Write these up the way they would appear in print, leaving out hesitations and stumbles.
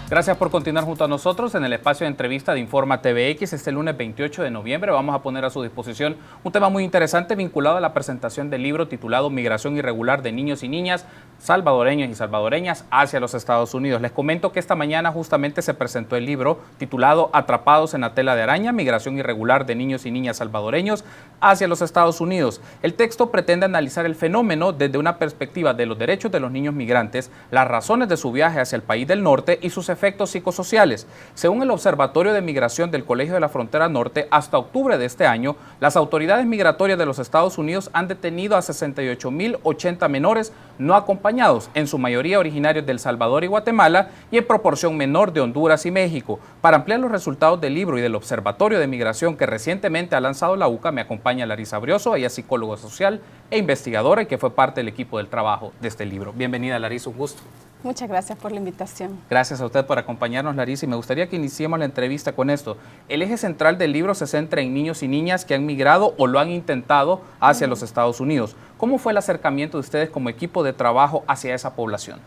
Gracias por continuar junto a nosotros en el espacio de entrevista de Informa TVX. Este lunes 28 de noviembre vamos a poner a su disposición un tema muy interesante vinculado a la presentación del libro titulado Migración Irregular de Niños y Niñas Salvadoreños y Salvadoreñas hacia los Estados Unidos. Les comento que esta mañana justamente se presentó el libro titulado Atrapados en la tela de araña, Migración Irregular de Niños y Niñas Salvadoreños hacia los Estados Unidos. El texto pretende analizar el fenómeno desde una perspectiva de los derechos de los niños migrantes, las razones de su viaje hacia el país del norte y sus efectos psicosociales. Según el Observatorio de Migración del Colegio de la Frontera Norte, hasta octubre de este año, las autoridades migratorias de los Estados Unidos han detenido a 68.080 menores no acompañados, en su mayoría originarios de El Salvador y Guatemala, y en proporción menor de Honduras y México. Para ampliar los resultados del libro y del Observatorio de Migración que recientemente ha lanzado la UCA, me acompaña Larisa Brioso, ella es psicóloga social e investigadora y que fue parte del equipo del trabajo de este libro. Bienvenida, Larisa, un gusto. Muchas gracias por la invitación. Gracias a usted por acompañarnos, Larisa, y me gustaría que iniciemos la entrevista con esto. El eje central del libro se centra en niños y niñas que han migrado o lo han intentado hacia los Estados Unidos. ¿Cómo fue el acercamiento de ustedes como equipo de trabajo hacia esa población?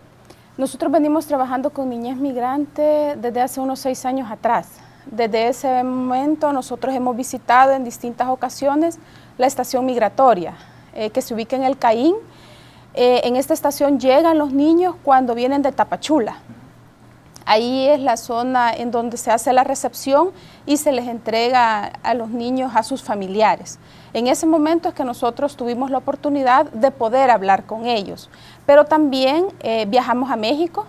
Nosotros venimos trabajando con niñez migrante desde hace unos 6 años atrás. Desde ese momento nosotros hemos visitado en distintas ocasiones la estación migratoria que se ubica en el Caín. En esta estación llegan los niños cuando vienen de Tapachula. Ahí es la zona en donde se hace la recepción y se les entrega a los niños a sus familiares. En ese momento es que nosotros tuvimos la oportunidad de poder hablar con ellos, pero también viajamos a México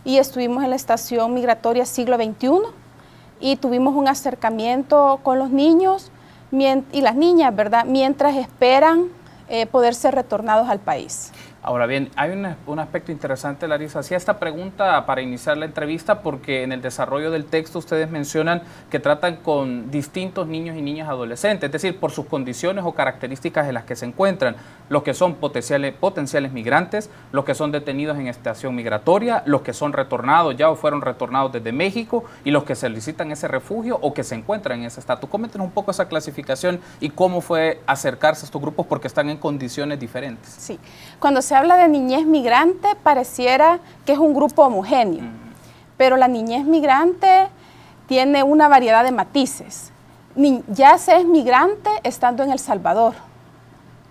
y estuvimos en la estación migratoria Siglo XXI y tuvimos un acercamiento con los niños y las niñas, ¿verdad?, mientras esperan poder ser retornados al país. Ahora bien, hay un aspecto interesante, Larisa. Hacía esta pregunta para iniciar la entrevista porque en el desarrollo del texto ustedes mencionan que tratan con distintos niños y niñas adolescentes, es decir, por sus condiciones o características en las que se encuentran, los que son potenciales migrantes, los que son detenidos en estación migratoria, los que son retornados ya o fueron retornados desde México y los que solicitan ese refugio o que se encuentran en ese estatus. Coméntenos un poco esa clasificación y cómo fue acercarse a estos grupos porque están en condiciones diferentes. Sí, cuando se habla de niñez migrante pareciera que es un grupo homogéneo, pero la niñez migrante tiene una variedad de matices. Ya se es migrante estando en El Salvador,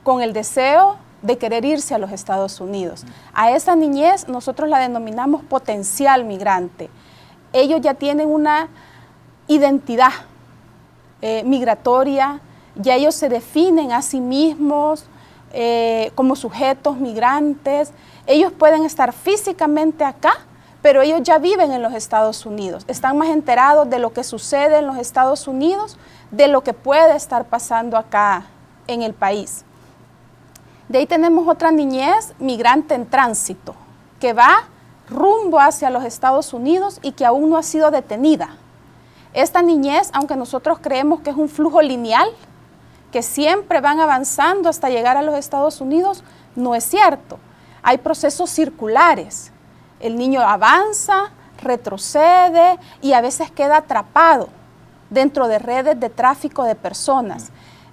con el deseo de querer irse a los Estados Unidos. A esa niñez nosotros la denominamos potencial migrante. Ellos ya tienen una identidad migratoria, ya ellos se definen a sí mismos como sujetos migrantes. Ellos pueden estar físicamente acá, pero ellos ya viven en los Estados Unidos, están más enterados de lo que sucede en los Estados Unidos, de lo que puede estar pasando acá en el país. De ahí tenemos otra niñez migrante en tránsito, que va rumbo hacia los Estados Unidos y que aún no ha sido detenida. Esta niñez, aunque nosotros creemos que es un flujo lineal, que siempre van avanzando hasta llegar a los Estados Unidos, no es cierto. Hay procesos circulares. El niño avanza, retrocede y a veces queda atrapado dentro de redes de tráfico de personas,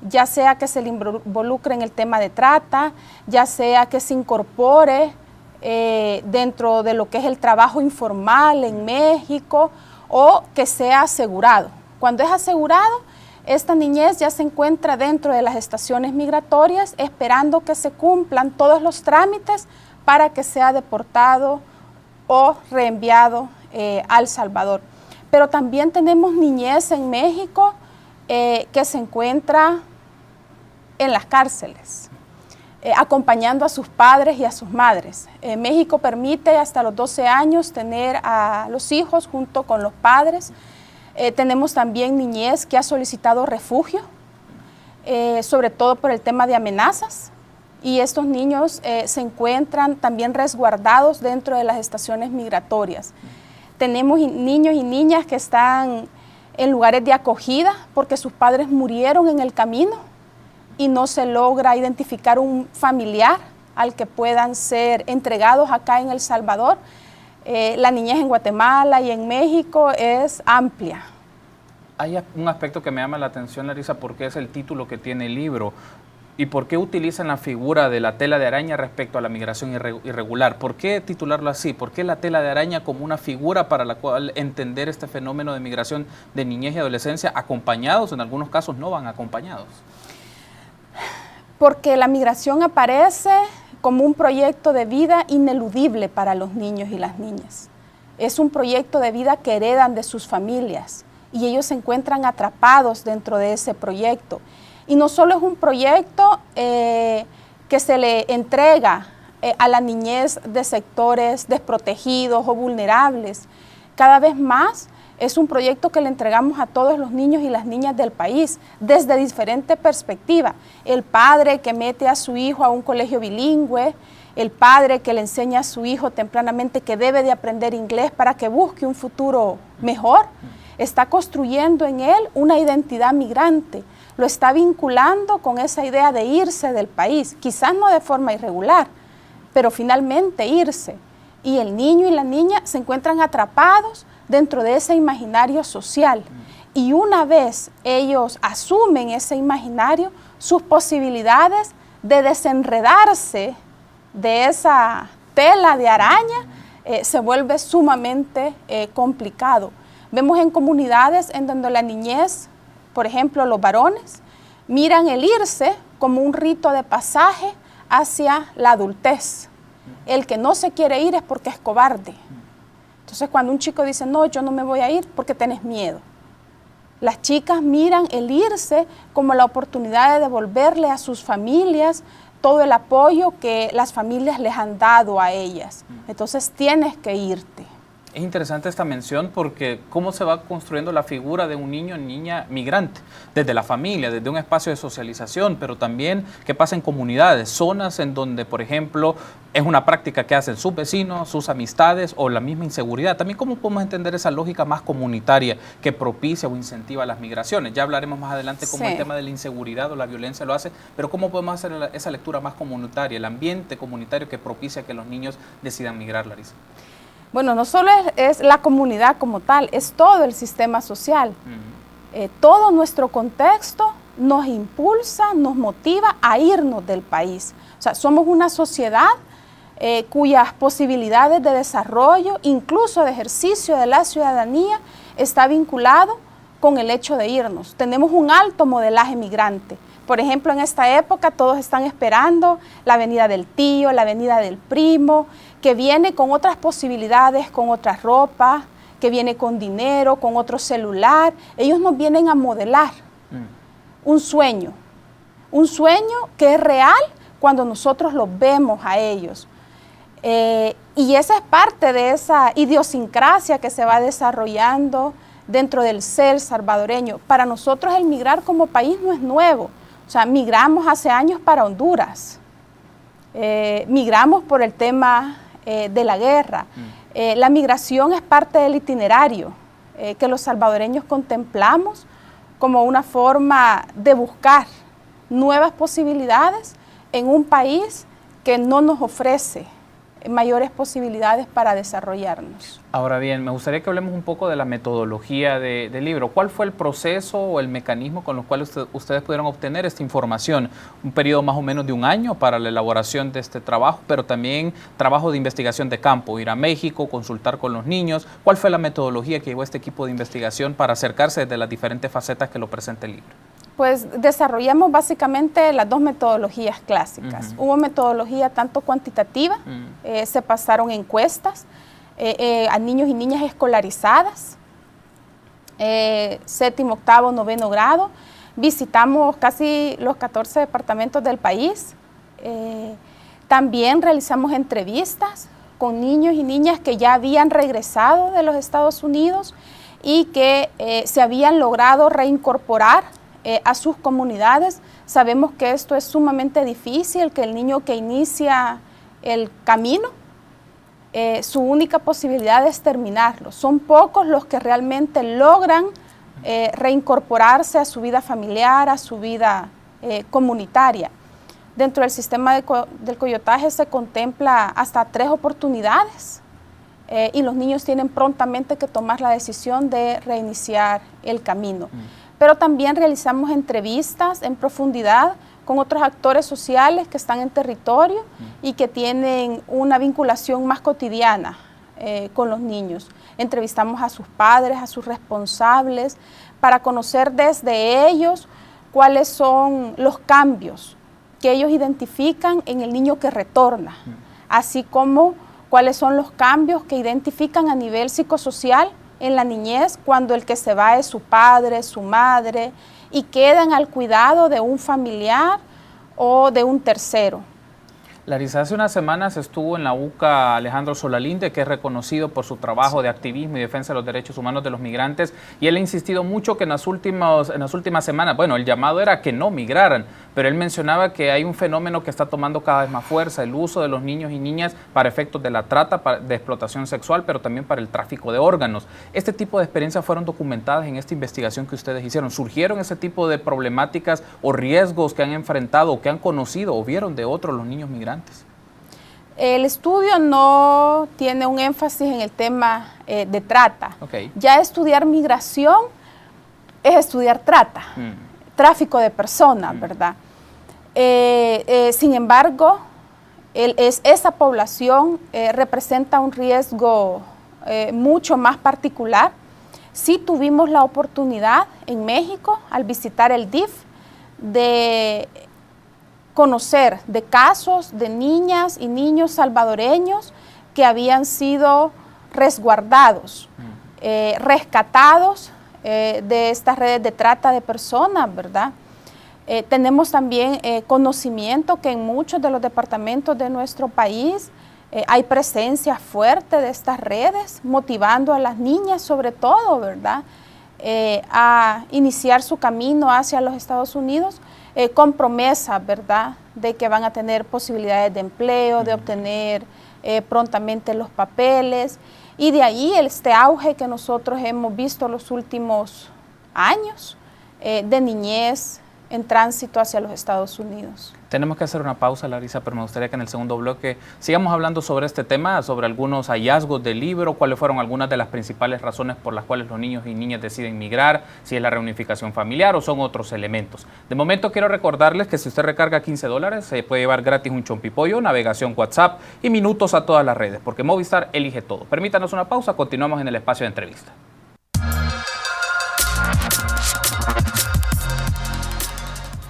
ya sea que se le involucre en el tema de trata, ya sea que se incorpore dentro de lo que es el trabajo informal en México o que sea asegurado. Cuando es asegurado, esta niñez ya se encuentra dentro de las estaciones migratorias esperando que se cumplan todos los trámites para que sea deportado o reenviado a El Salvador. Pero también tenemos niñez en México que se encuentra en las cárceles, acompañando a sus padres y a sus madres. México permite hasta los 12 años tener a los hijos junto con los padres. Tenemos también niñez que ha solicitado refugio, sobre todo por el tema de amenazas, y estos niños se encuentran también resguardados dentro de las estaciones migratorias. Tenemos niños y niñas que están en lugares de acogida porque sus padres murieron en el camino y no se logra identificar un familiar al que puedan ser entregados acá en El Salvador. La niñez en Guatemala y en México es amplia. Hay un aspecto que me llama la atención, Larisa, porque es el título que tiene el libro. ¿Y por qué utilizan la figura de la tela de araña respecto a la migración irregular? ¿Por qué titularlo así? ¿Por qué la tela de araña como una figura para la cual entender este fenómeno de migración de niñez y adolescencia, acompañados, en algunos casos no van acompañados? Porque la migración aparece como un proyecto de vida ineludible para los niños y las niñas. Es un proyecto de vida que heredan de sus familias y ellos se encuentran atrapados dentro de ese proyecto. Y no solo es un proyecto que se le entrega a la niñez de sectores desprotegidos o vulnerables. Cada vez más es un proyecto que le entregamos a todos los niños y las niñas del país, desde diferentes perspectivas. El padre que mete a su hijo a un colegio bilingüe, el padre que le enseña a su hijo tempranamente que debe de aprender inglés para que busque un futuro mejor, está construyendo en él una identidad migrante. Lo está vinculando con esa idea de irse del país, quizás no de forma irregular, pero finalmente irse. Y el niño y la niña se encuentran atrapados dentro de ese imaginario social. Y una vez ellos asumen ese imaginario, sus posibilidades de desenredarse de esa tela de araña se vuelve sumamente complicado. Vemos en comunidades en donde la niñez, por ejemplo, los varones, miran el irse como un rito de pasaje hacia la adultez. El que no se quiere ir es porque es cobarde. Entonces, cuando un chico dice, no, yo no me voy a ir porque tenés miedo. Las chicas miran el irse como la oportunidad de devolverle a sus familias todo el apoyo que las familias les han dado a ellas. Entonces, tienes que irte. Es interesante esta mención porque cómo se va construyendo la figura de un niño o niña migrante, desde la familia, desde un espacio de socialización, pero también qué pasa en comunidades, zonas en donde, por ejemplo, es una práctica que hacen sus vecinos, sus amistades o la misma inseguridad. También cómo podemos entender esa lógica más comunitaria que propicia o incentiva las migraciones. Ya hablaremos más adelante cómo el tema de la inseguridad o la violencia lo hace, pero cómo podemos hacer esa lectura más comunitaria, el ambiente comunitario que propicia que los niños decidan migrar, Larisa. Bueno, no solo es la comunidad como tal, es todo el sistema social. Todo nuestro contexto nos impulsa, nos motiva a irnos del país. O sea, somos una sociedad cuyas posibilidades de desarrollo, incluso de ejercicio de la ciudadanía, está vinculado con el hecho de irnos. Tenemos un alto modelaje migrante. Por ejemplo, en esta época todos están esperando la venida del tío, la venida del primo, que viene con otras posibilidades, con otra ropa, que viene con dinero, con otro celular. Ellos nos vienen a modelar un sueño que es real cuando nosotros los vemos a ellos. Y esa es parte de esa idiosincrasia que se va desarrollando dentro del ser salvadoreño. Para nosotros el migrar como país no es nuevo. O sea, migramos hace años para Honduras, migramos por el tema de la guerra. La migración es parte del itinerario que los salvadoreños contemplamos como una forma de buscar nuevas posibilidades en un país que no nos ofrece mayores posibilidades para desarrollarnos. Ahora bien, me gustaría que hablemos un poco de la metodología del libro. ¿Cuál fue el proceso o el mecanismo con los cuales ustedes pudieron obtener esta información? Un periodo más o menos de un año para la elaboración de este trabajo, pero también trabajo de investigación de campo, ir a México, consultar con los niños. ¿Cuál fue la metodología que llevó este equipo de investigación para acercarse desde las diferentes facetas que lo presenta el libro? Pues desarrollamos básicamente las dos metodologías clásicas. Hubo metodología tanto cuantitativa, se pasaron encuestas a niños y niñas escolarizadas, séptimo, octavo, noveno grado. Visitamos casi los 14 departamentos del país. También realizamos entrevistas con niños y niñas que ya habían regresado de los Estados Unidos y que se habían logrado reincorporar a sus comunidades. Sabemos que esto es sumamente difícil, que el niño que inicia el camino, su única posibilidad es terminarlo. Son pocos los que realmente logran reincorporarse a su vida familiar, a su vida comunitaria. Dentro del sistema del coyotaje se contempla hasta 3 oportunidades y los niños tienen prontamente que tomar la decisión de reiniciar el camino. Pero también realizamos entrevistas en profundidad con otros actores sociales que están en territorio y que tienen una vinculación más cotidiana con los niños. Entrevistamos a sus padres, a sus responsables, para conocer desde ellos cuáles son los cambios que ellos identifican en el niño que retorna, así como cuáles son los cambios que identifican a nivel psicosocial en la niñez cuando el que se va es su padre, su madre, y quedan al cuidado de un familiar o de un tercero. Larisa, hace unas semanas estuvo en la UCA Alejandro Solalinde, que es reconocido por su trabajo de activismo y defensa de los derechos humanos de los migrantes, y él ha insistido mucho que en las últimas semanas, bueno, el llamado era que no migraran, pero él mencionaba que hay un fenómeno que está tomando cada vez más fuerza, el uso de los niños y niñas para efectos de la trata, de explotación sexual, pero también para el tráfico de órganos. ¿Este tipo de experiencias fueron documentadas en esta investigación que ustedes hicieron? ¿Surgieron ese tipo de problemáticas o riesgos que han enfrentado o que han conocido o vieron de otros los niños migrantes? El estudio no tiene un énfasis en el tema de trata. Okay. Ya estudiar migración es estudiar trata, tráfico de personas, ¿verdad? Sin embargo, esa población representa un riesgo mucho más particular. Sí tuvimos la oportunidad en México, al visitar el DIF, de conocer de casos de niñas y niños salvadoreños que habían sido resguardados, rescatados de estas redes de trata de personas, ¿verdad? Tenemos también conocimiento que en muchos de los departamentos de nuestro país hay presencia fuerte de estas redes, motivando a las niñas sobre todo, ¿verdad? A iniciar su camino hacia los Estados Unidos, con promesa, ¿verdad?, de que van a tener posibilidades de empleo, de obtener prontamente los papeles, y de ahí este auge que nosotros hemos visto los últimos años de niñez en tránsito hacia los Estados Unidos. Tenemos que hacer una pausa, Larisa, pero me gustaría que en el segundo bloque sigamos hablando sobre este tema, sobre algunos hallazgos del libro, cuáles fueron algunas de las principales razones por las cuales los niños y niñas deciden migrar, si es la reunificación familiar o son otros elementos. De momento quiero recordarles que si usted recarga $15, se puede llevar gratis un chompipollo, navegación WhatsApp y minutos a todas las redes, porque Movistar elige todo. Permítanos una pausa, continuamos en el espacio de entrevista.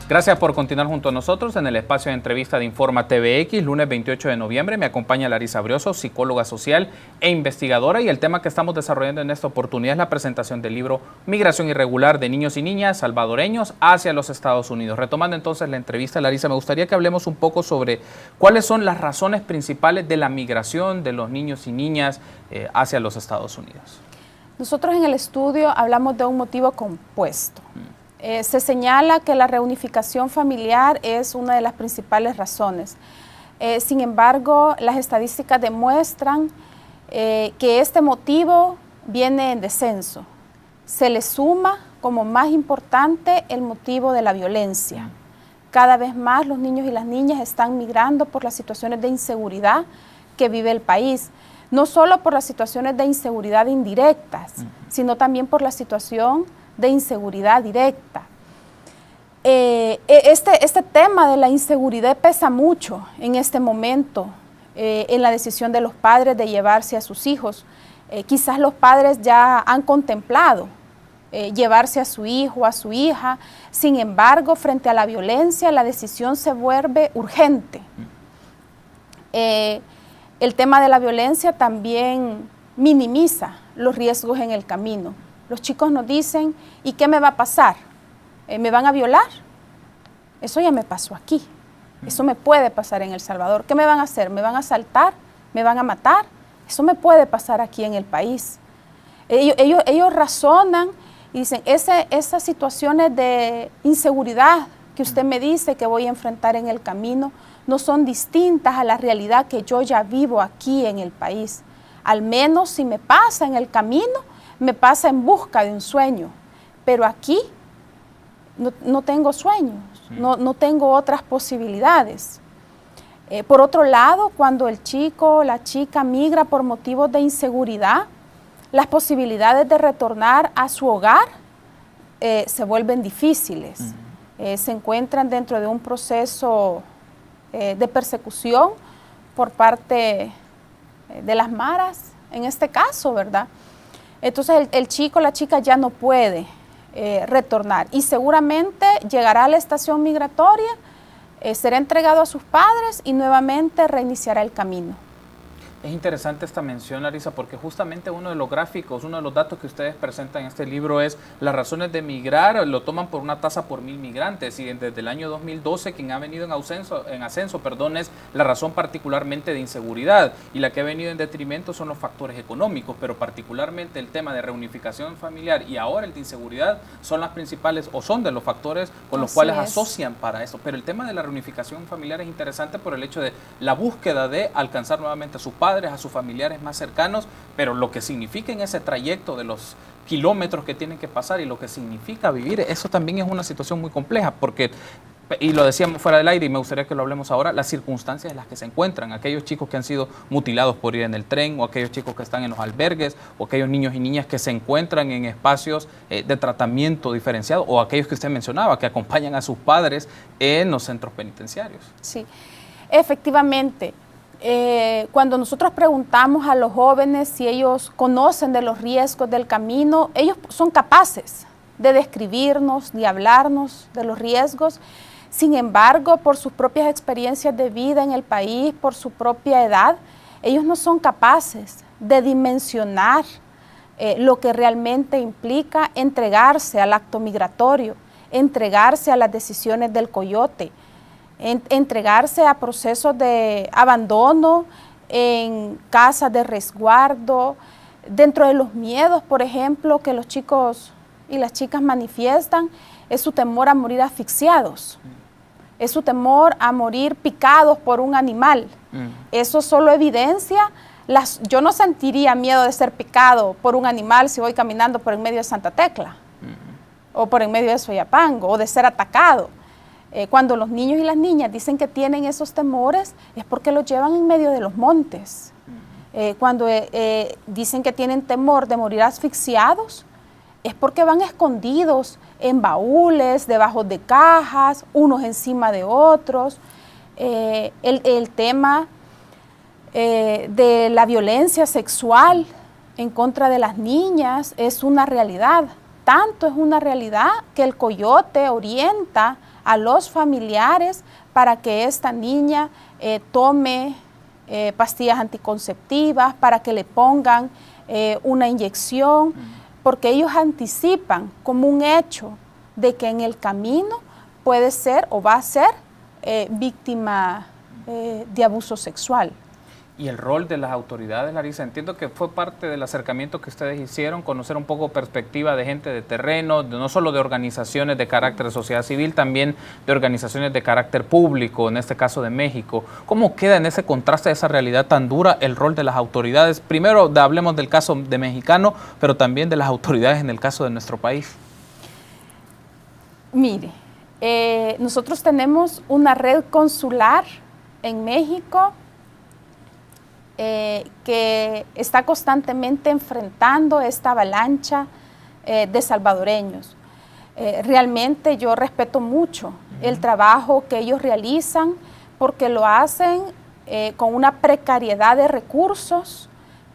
Gracias por continuar junto a nosotros en el espacio de entrevista de Informa TVX, lunes 28 de noviembre. Me acompaña Larisa Brioso, psicóloga social e investigadora, y el tema que estamos desarrollando en esta oportunidad es la presentación del libro Migración Irregular de Niños y Niñas Salvadoreños hacia los Estados Unidos. Retomando entonces la entrevista, Larisa, me gustaría que hablemos un poco sobre cuáles son las razones principales de la migración de los niños y niñas hacia los Estados Unidos. Nosotros en el estudio hablamos de un motivo compuesto. Se señala que la reunificación familiar es una de las principales razones. Sin embargo, las estadísticas demuestran que este motivo viene en descenso. Se le suma como más importante el motivo de la violencia. Cada vez más los niños y las niñas están migrando por las situaciones de inseguridad que vive el país. No solo por las situaciones de inseguridad indirectas, sino también por la situación de inseguridad directa. Este tema de la inseguridad pesa mucho en este momento en la decisión de los padres de llevarse a sus hijos. Quizás los padres ya han contemplado llevarse a su hijo o a su hija, sin embargo, frente a la violencia, la decisión se vuelve urgente. El tema de la violencia también minimiza los riesgos en el camino. Los chicos nos dicen, ¿y qué me va a pasar? ¿Me van a violar? Eso ya me pasó aquí. Eso me puede pasar en El Salvador. ¿Qué me van a hacer? ¿Me van a asaltar? ¿Me van a matar? Eso me puede pasar aquí en el país. Ellos razonan y dicen, esas situaciones de inseguridad que usted me dice que voy a enfrentar en el camino no son distintas a la realidad que yo ya vivo aquí en el país. Al menos si me pasa en el camino, me pasa en busca de un sueño, pero aquí no tengo sueños, no tengo otras posibilidades. Por otro lado, cuando el chico o la chica migra por motivos de inseguridad, las posibilidades de retornar a su hogar se vuelven difíciles. se encuentran dentro de un proceso de persecución por parte de las maras, en este caso, ¿verdad? Entonces el chico, la chica ya no puede retornar y seguramente llegará a la estación migratoria, será entregado a sus padres y nuevamente reiniciará el camino. Es interesante esta mención, Larisa, porque justamente uno de los gráficos, uno de los datos que ustedes presentan en este libro es las razones de migrar, lo toman por una tasa por 1000 migrantes y desde el año 2012 quien ha venido en ascenso, es la razón particularmente de inseguridad y la que ha venido en detrimento son los factores económicos, pero particularmente el tema de reunificación familiar y ahora el de inseguridad son las principales o son de los factores con los cuales asocian para eso. Pero el tema de la reunificación familiar es interesante por el hecho de la búsqueda de alcanzar nuevamente a sus padres, a sus familiares más cercanos, pero lo que significa en ese trayecto de los kilómetros que tienen que pasar y lo que significa vivir, eso también es una situación muy compleja, porque, y lo decíamos fuera del aire y me gustaría que lo hablemos ahora, las circunstancias en las que se encuentran, aquellos chicos que han sido mutilados por ir en el tren, o aquellos chicos que están en los albergues, o aquellos niños y niñas que se encuentran en espacios de tratamiento diferenciado, o aquellos que usted mencionaba, que acompañan a sus padres en los centros penitenciarios. Sí, efectivamente. Cuando nosotros preguntamos a los jóvenes si ellos conocen de los riesgos del camino, ellos son capaces de describirnos, de hablarnos de los riesgos. Sin embargo, por sus propias experiencias de vida en el país, por su propia edad, ellos no son capaces de dimensionar lo que realmente implica entregarse al acto migratorio, entregarse a las decisiones del coyote, entregarse a procesos de abandono en casas de resguardo, dentro de los miedos, por ejemplo, que los chicos y las chicas manifiestan, es su temor a morir asfixiados, es su temor a morir picados por un animal. Eso solo evidencia, yo no sentiría miedo de ser picado por un animal si voy caminando por en medio de Santa Tecla, o por en medio de Soyapango, o de ser atacado. Cuando los niños y las niñas dicen que tienen esos temores, es porque los llevan en medio de los montes. Cuando dicen que tienen temor de morir asfixiados, es porque van escondidos en baúles, debajo de cajas, unos encima de otros. El tema de la violencia sexual en contra de las niñas es una realidad. Tanto es una realidad que el coyote orienta a los familiares para que esta niña tome pastillas anticonceptivas, para que le pongan una inyección, porque ellos anticipan como un hecho de que en el camino puede ser o va a ser víctima de abuso sexual. Y el rol de las autoridades, Larisa, entiendo que fue parte del acercamiento que ustedes hicieron, conocer un poco perspectiva de gente de terreno, no solo de organizaciones de carácter de sociedad civil, también de organizaciones de carácter público, en este caso de México. ¿Cómo queda en ese contraste de esa realidad tan dura el rol de las autoridades? Primero hablemos del caso de mexicano, pero también de las autoridades en el caso de nuestro país. Mire, nosotros tenemos una red consular en México que está constantemente enfrentando esta avalancha de salvadoreños. Realmente yo respeto mucho el trabajo que ellos realizan porque lo hacen con una precariedad de recursos,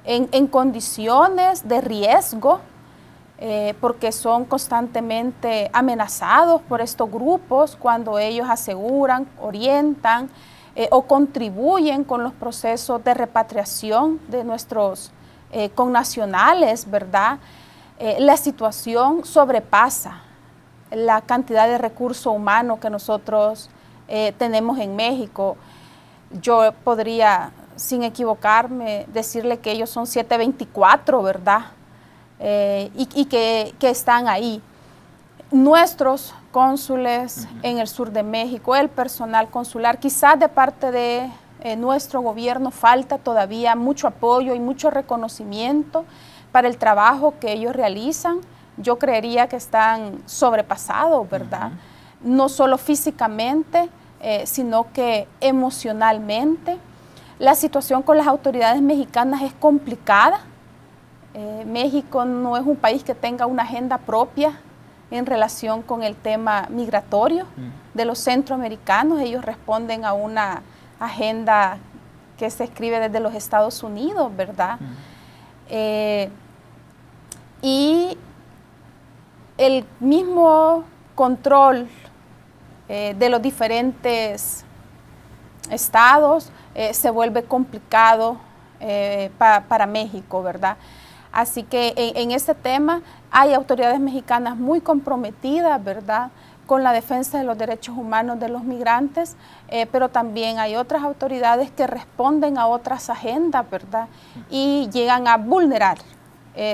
en condiciones de riesgo, porque son constantemente amenazados por estos grupos cuando ellos aseguran, orientan, o contribuyen con los procesos de repatriación de nuestros connacionales, ¿verdad? La situación sobrepasa la cantidad de recursos humanos que nosotros tenemos en México. Yo podría, sin equivocarme, decirle que ellos son 724, ¿verdad? Y que están ahí. Nuestros cónsules en el sur de México, el personal consular, quizás de parte de nuestro gobierno falta todavía mucho apoyo y mucho reconocimiento para el trabajo que ellos realizan. Yo creería que están sobrepasados, ¿verdad? No solo físicamente, sino que emocionalmente. La situación con las autoridades mexicanas es complicada. México no es un país que tenga una agenda propia en relación con el tema migratorio de los centroamericanos. Ellos responden a una agenda que se escribe desde los Estados Unidos, ¿verdad? Y el mismo control de los diferentes estados se vuelve complicado para México, ¿verdad? Así que en este tema hay autoridades mexicanas muy comprometidas, ¿verdad?, con la defensa de los derechos humanos de los migrantes, pero también hay otras autoridades que responden a otras agendas, ¿verdad?, y llegan a vulnerar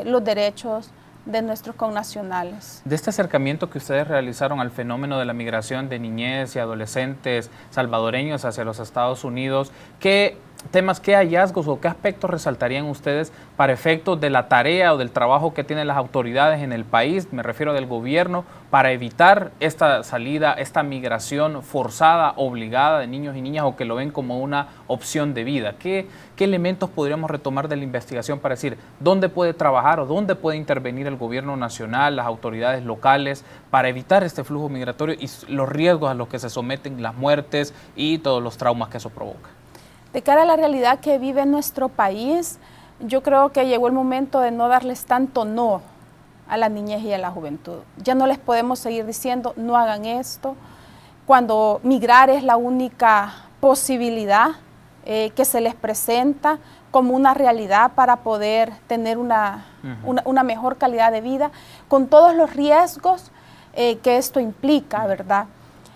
los derechos de nuestros connacionales. De este acercamiento que ustedes realizaron al fenómeno de la migración de niñez y adolescentes salvadoreños hacia los Estados Unidos, ¿qué temas, qué hallazgos o qué aspectos resaltarían ustedes para efectos de la tarea o del trabajo que tienen las autoridades en el país, me refiero del gobierno, para evitar esta salida, esta migración forzada, obligada de niños y niñas, o que lo ven como una opción de vida? ¿Qué elementos podríamos retomar de la investigación para decir dónde puede trabajar o dónde puede intervenir el gobierno nacional, las autoridades locales, para evitar este flujo migratorio y los riesgos a los que se someten, las muertes y todos los traumas que eso provoca? De cara a la realidad que vive nuestro país, yo creo que llegó el momento de no darles tanto no a la niñez y a la juventud. Ya no les podemos seguir diciendo no hagan esto, cuando migrar es la única posibilidad que se les presenta como una realidad para poder tener una mejor calidad de vida, con todos los riesgos que esto implica, ¿verdad?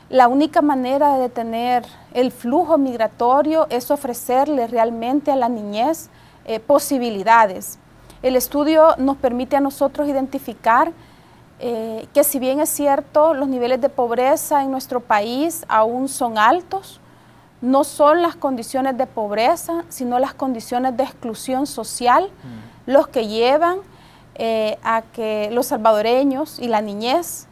La única manera de detener el flujo migratorio es ofrecerle realmente a la niñez posibilidades. El estudio nos permite a nosotros identificar que, si bien es cierto, los niveles de pobreza en nuestro país aún son altos, no son las condiciones de pobreza, sino las condiciones de exclusión social los que llevan a que los salvadoreños y la niñez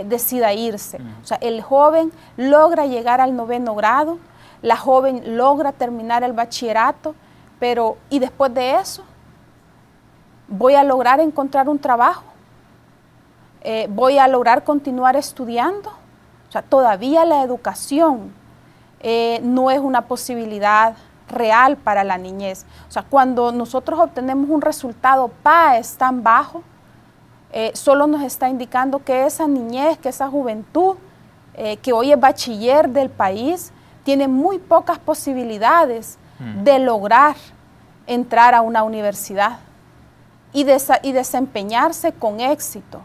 decida irse. O sea, el joven logra llegar al 9º grado, la joven logra terminar el bachillerato, pero ¿y después de eso? ¿Voy a lograr encontrar un trabajo? ¿Voy a lograr continuar estudiando? O sea, todavía la educación no es una posibilidad real para la niñez. O sea, cuando nosotros obtenemos un resultado PAES tan bajo, solo nos está indicando que esa niñez, que esa juventud, que hoy es bachiller del país, tiene muy pocas posibilidades de lograr entrar a una universidad y desempeñarse con éxito.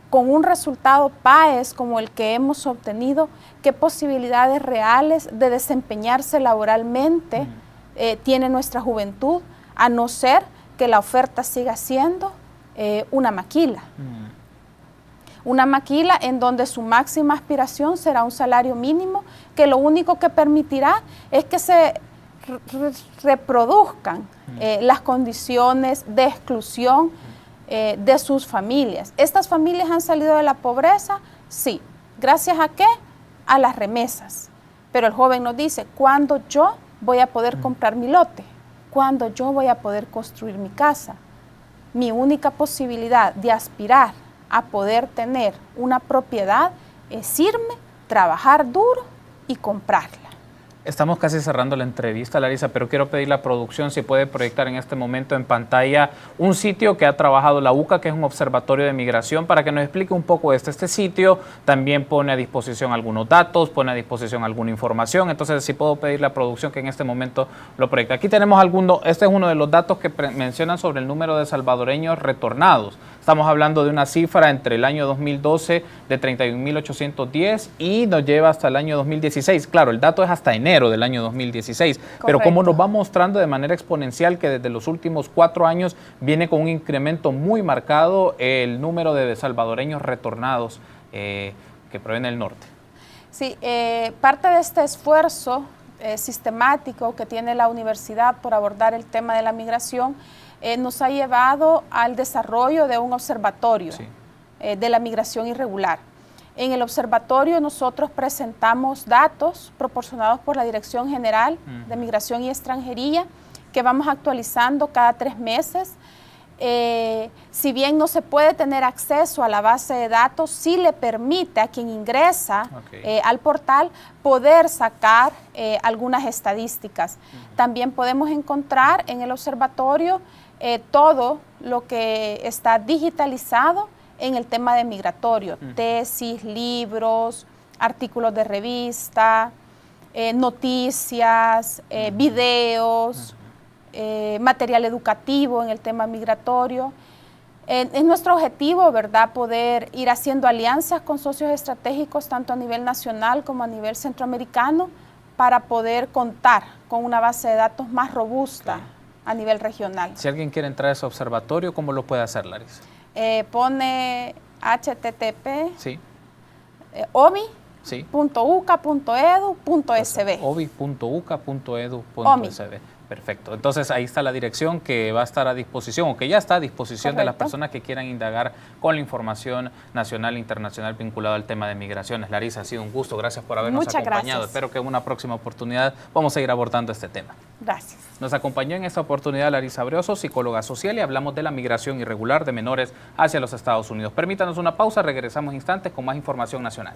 Con un resultado PAES como el que hemos obtenido, ¿qué posibilidades reales de desempeñarse laboralmente tiene nuestra juventud, a no ser que la oferta siga siendo una maquila? Una maquila en donde su máxima aspiración será un salario mínimo, que lo único que permitirá es que se reproduzcan las condiciones de exclusión de sus familias. ¿Estas familias han salido de la pobreza? Sí. ¿Gracias a qué? A las remesas. Pero el joven nos dice, ¿cuándo yo voy a poder comprar mi lote? ¿Cuándo yo voy a poder construir mi casa? Mi única posibilidad de aspirar a poder tener una propiedad es irme, trabajar duro y comprarla. Estamos casi cerrando la entrevista, Larisa, pero quiero pedir a la producción si puede proyectar en este momento en pantalla un sitio que ha trabajado la UCA, que es un observatorio de migración, para que nos explique un poco esto. Este sitio también pone a disposición algunos datos, pone a disposición alguna información. Entonces, si puedo pedir a la producción que en este momento lo proyecte. Aquí tenemos este es uno de los datos que mencionan sobre el número de salvadoreños retornados. Estamos hablando de una cifra entre el año 2012 de 31.810 y nos lleva hasta el año 2016. Claro, el dato es hasta enero del año 2016, correcto, pero como nos va mostrando de manera exponencial que desde los últimos 4 años viene con un incremento muy marcado el número de salvadoreños retornados que provienen del norte. Sí, parte de este esfuerzo sistemático que tiene la universidad por abordar el tema de la migración nos ha llevado al desarrollo de un observatorio de la migración irregular. En el observatorio nosotros presentamos datos proporcionados por la Dirección General de Migración y Extranjería que vamos actualizando cada 3 meses si bien no se puede tener acceso a la base de datos, sí le permite a quien ingresa al portal poder sacar algunas estadísticas. También podemos encontrar en el observatorio todo lo que está digitalizado en el tema de migratorio, tesis, libros, artículos de revista, noticias, videos, material educativo en el tema migratorio. Es nuestro objetivo, ¿verdad?, poder ir haciendo alianzas con socios estratégicos tanto a nivel nacional como a nivel centroamericano para poder contar con una base de datos más robusta a nivel regional. Si alguien quiere entrar a ese observatorio, ¿cómo lo puede hacer, Larisa? Pone http sí. ovi.uca.edu.sb. ovi.uca.edu.sb. Perfecto. Entonces ahí está la dirección que va a estar a disposición o que ya está a disposición de las personas que quieran indagar con la información nacional e internacional vinculada al tema de migraciones. Larisa, ha sido un gusto. Gracias por habernos acompañado. Gracias. Espero que en una próxima oportunidad vamos a ir abordando este tema. Gracias. Nos acompañó en esta oportunidad Larisa Brioso, psicóloga social, y hablamos de la migración irregular de menores hacia los Estados Unidos. Permítanos una pausa, regresamos instantes con más información nacional.